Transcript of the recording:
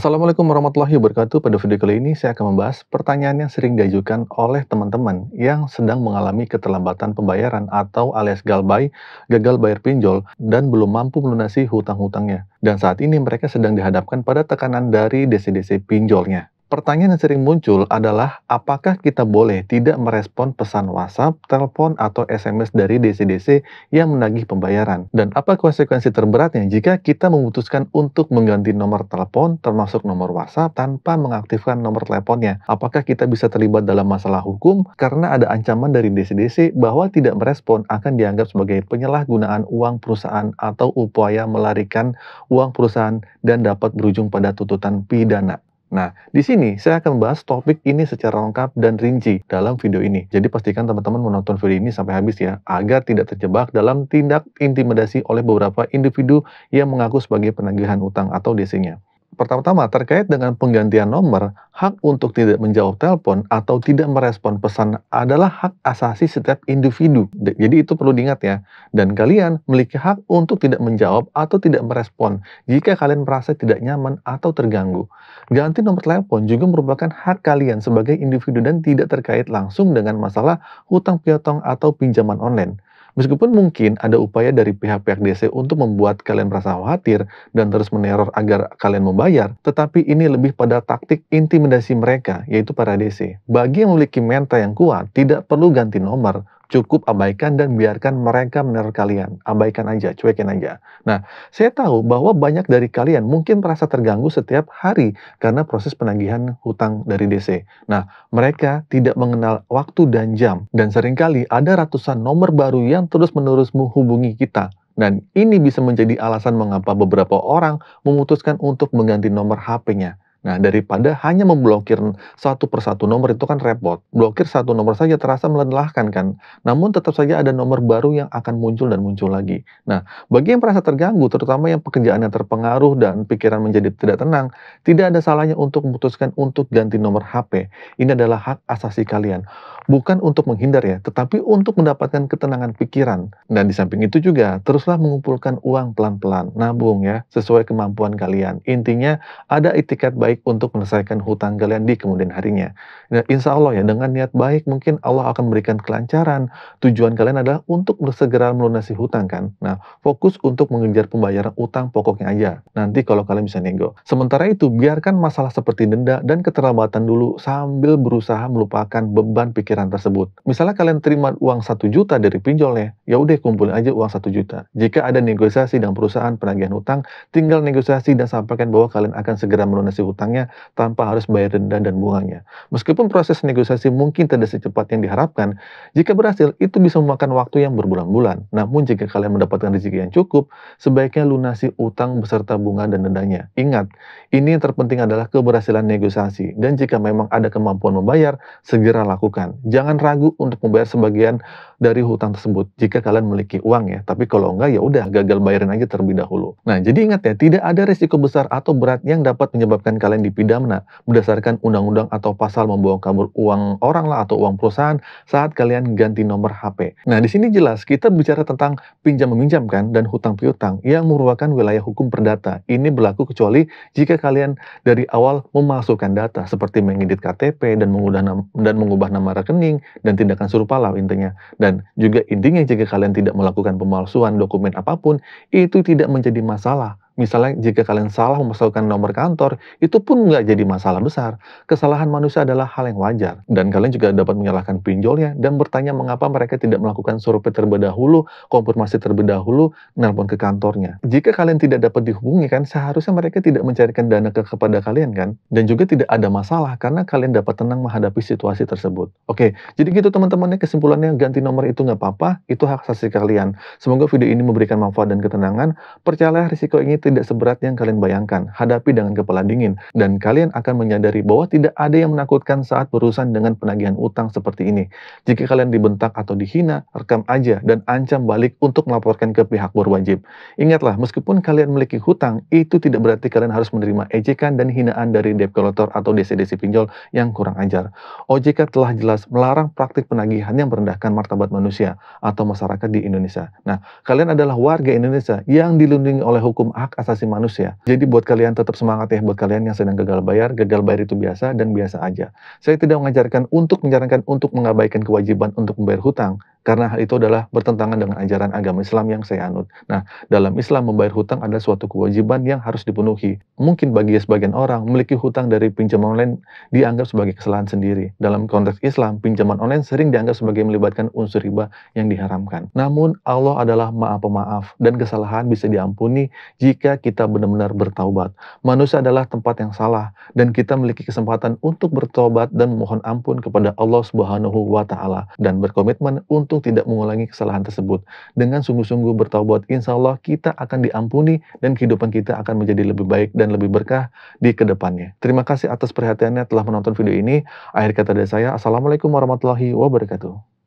Assalamualaikum warahmatullahi wabarakatuh. Pada video kali ini saya akan membahas pertanyaan yang sering diajukan oleh teman-teman yang sedang mengalami keterlambatan pembayaran atau alias galbay, gagal bayar pinjol, dan belum mampu melunasi hutang-hutangnya. Dan saat ini mereka sedang dihadapkan pada tekanan dari desi-desi pinjolnya. Pertanyaan yang sering muncul adalah apakah kita boleh tidak merespon pesan WhatsApp, telepon, atau SMS dari desi-desi yang menagih pembayaran? Dan apa konsekuensi terberatnya jika kita memutuskan untuk mengganti nomor telepon termasuk nomor WhatsApp tanpa mengaktifkan nomor teleponnya? Apakah kita bisa terlibat dalam masalah hukum karena ada ancaman dari desi-desi bahwa tidak merespon akan dianggap sebagai penyalahgunaan uang perusahaan atau upaya melarikan uang perusahaan dan dapat berujung pada tuntutan pidana? Nah, di sini saya akan membahas topik ini secara lengkap dan rinci dalam video ini. Jadi pastikan teman-teman menonton video ini sampai habis ya, agar tidak terjebak dalam tindak intimidasi oleh beberapa individu yang mengaku sebagai penagihan utang atau DC-nya. Pertama-tama, terkait dengan penggantian nomor, hak untuk tidak menjawab telepon atau tidak merespon pesan adalah hak asasi setiap individu. Jadi itu perlu diingat ya. Dan kalian memiliki hak untuk tidak menjawab atau tidak merespon jika kalian merasa tidak nyaman atau terganggu. Ganti nomor telepon juga merupakan hak kalian sebagai individu dan tidak terkait langsung dengan masalah hutang piutang atau pinjaman online. Meskipun mungkin ada upaya dari pihak-pihak DC untuk membuat kalian merasa khawatir dan terus meneror agar kalian membayar, tetapi ini lebih pada taktik intimidasi mereka, yaitu para DC. Bagi yang memiliki mental yang kuat, tidak perlu ganti nomor, cukup abaikan dan biarkan mereka meneror kalian. Abaikan aja, cuekin aja. Nah, saya tahu bahwa banyak dari kalian mungkin merasa terganggu setiap hari karena proses penagihan hutang dari DC. Nah, mereka tidak mengenal waktu dan jam, dan seringkali ada ratusan nomor baru yang terus-menerus menghubungi kita. Dan ini bisa menjadi alasan mengapa beberapa orang memutuskan untuk mengganti nomor HP-nya. Nah, daripada hanya memblokir satu persatu nomor itu kan repot. Blokir satu nomor saja terasa melelahkan kan. Namun tetap saja ada nomor baru yang akan muncul dan muncul lagi. Nah, bagi yang merasa terganggu, terutama yang pekerjaannya terpengaruh dan pikiran menjadi tidak tenang, tidak ada salahnya untuk memutuskan untuk ganti nomor HP. Ini adalah hak asasi kalian. Bukan untuk menghindar ya, tetapi untuk mendapatkan ketenangan pikiran. Dan di samping itu juga, teruslah mengumpulkan uang pelan-pelan. Nabung ya, sesuai kemampuan kalian. Intinya, ada itikat baik untuk menyelesaikan hutang kalian di kemudian harinya. Nah, insya Allah ya, dengan niat baik mungkin Allah akan memberikan kelancaran. Tujuan kalian adalah untuk segera melunasi hutang kan. Nah, fokus untuk mengejar pembayaran utang pokoknya aja. Nanti kalau kalian bisa nego. Sementara itu, biarkan masalah seperti denda dan keterlambatan dulu sambil berusaha melupakan beban pikiran tersebut. Misalnya kalian terima uang 1 juta dari pinjolnya, ya udah kumpulin aja uang 1 juta. Jika ada negosiasi dengan perusahaan penagihan hutang, tinggal negosiasi dan sampaikan bahwa kalian akan segera melunasi hutangnya tanpa harus bayar denda dan bunganya. Meskipun proses negosiasi mungkin tidak secepat yang diharapkan, jika berhasil itu bisa memakan waktu yang berbulan-bulan. Namun jika kalian mendapatkan rezeki yang cukup, sebaiknya lunasi utang beserta bunga dan dendanya. Ingat, ini yang terpenting adalah keberhasilan negosiasi. Dan jika memang ada kemampuan membayar, segera lakukan. Jangan ragu untuk membayar sebagian dari hutang tersebut jika kalian memiliki uang ya. Tapi kalau enggak ya udah gagal bayarin aja terlebih dahulu. Nah, jadi ingat ya, tidak ada risiko besar atau berat yang dapat menyebabkan kalian dipidana berdasarkan undang-undang atau pasal membawa kabur uang orang lah atau uang perusahaan saat kalian ganti nomor HP. Nah, di sini jelas kita bicara tentang pinjam meminjam kan dan hutang piutang yang merupakan wilayah hukum perdata. Ini berlaku kecuali jika kalian dari awal memasukkan data seperti mengedit KTP dan mengubah nama rekening dan tindakan serupa lah intinya. Dan juga intinya jika kalian tidak melakukan pemalsuan dokumen apapun, itu tidak menjadi masalah. Misalnya jika kalian salah memasukkan nomor kantor, itu pun nggak jadi masalah besar. Kesalahan manusia adalah hal yang wajar. Dan kalian juga dapat menyalahkan pinjolnya dan bertanya mengapa mereka tidak melakukan survei terlebih dahulu, konfirmasi terlebih dahulu, nelpon ke kantornya. Jika kalian tidak dapat dihubungi kan, seharusnya mereka tidak mencarikan dana kepada kalian kan. Dan juga tidak ada masalah karena kalian dapat tenang menghadapi situasi tersebut. Oke, jadi gitu teman-temannya, kesimpulannya ganti nomor itu nggak apa-apa, itu hak asasi kalian. Semoga video ini memberikan manfaat dan ketenangan. Percayalah risiko ini tidak seberat yang kalian bayangkan. Hadapi dengan kepala dingin dan kalian akan menyadari bahwa tidak ada yang menakutkan saat berurusan dengan penagihan utang seperti ini. Jika kalian dibentak atau dihina, rekam aja dan ancam balik untuk melaporkan ke pihak berwajib. Ingatlah, meskipun kalian memiliki hutang, itu tidak berarti kalian harus menerima ejekan dan hinaan dari debt collector atau DC-DC pinjol yang kurang ajar. OJK telah jelas melarang praktik penagihan yang merendahkan martabat manusia atau masyarakat di Indonesia. Nah, kalian adalah warga Indonesia yang dilindungi oleh hukum hak asasi manusia. Jadi buat kalian tetap semangat ya, buat kalian yang sedang gagal bayar itu biasa dan biasa aja. Saya tidak menyarankan untuk mengabaikan kewajiban untuk membayar hutang, karena hal itu adalah bertentangan dengan ajaran agama Islam yang saya anut. Nah, dalam Islam membayar hutang adalah suatu kewajiban yang harus dipenuhi. Mungkin bagi sebagian orang, memiliki hutang dari pinjaman online dianggap sebagai kesalahan sendiri. Dalam konteks Islam, pinjaman online sering dianggap sebagai melibatkan unsur riba yang diharamkan. Namun, Allah adalah Maha Pemaaf dan kesalahan bisa diampuni jika kita benar-benar bertaubat. Manusia adalah tempat yang salah dan kita memiliki kesempatan untuk bertobat dan memohon ampun kepada Allah Subhanahu wa taala dan berkomitmen untuk tidak mengulangi kesalahan tersebut. Dengan sungguh-sungguh bertaubat, insya Allah kita akan diampuni dan kehidupan kita akan menjadi lebih baik dan lebih berkah di kedepannya. Terima kasih atas perhatiannya telah menonton video ini. Akhir kata dari saya, Assalamualaikum warahmatullahi wabarakatuh.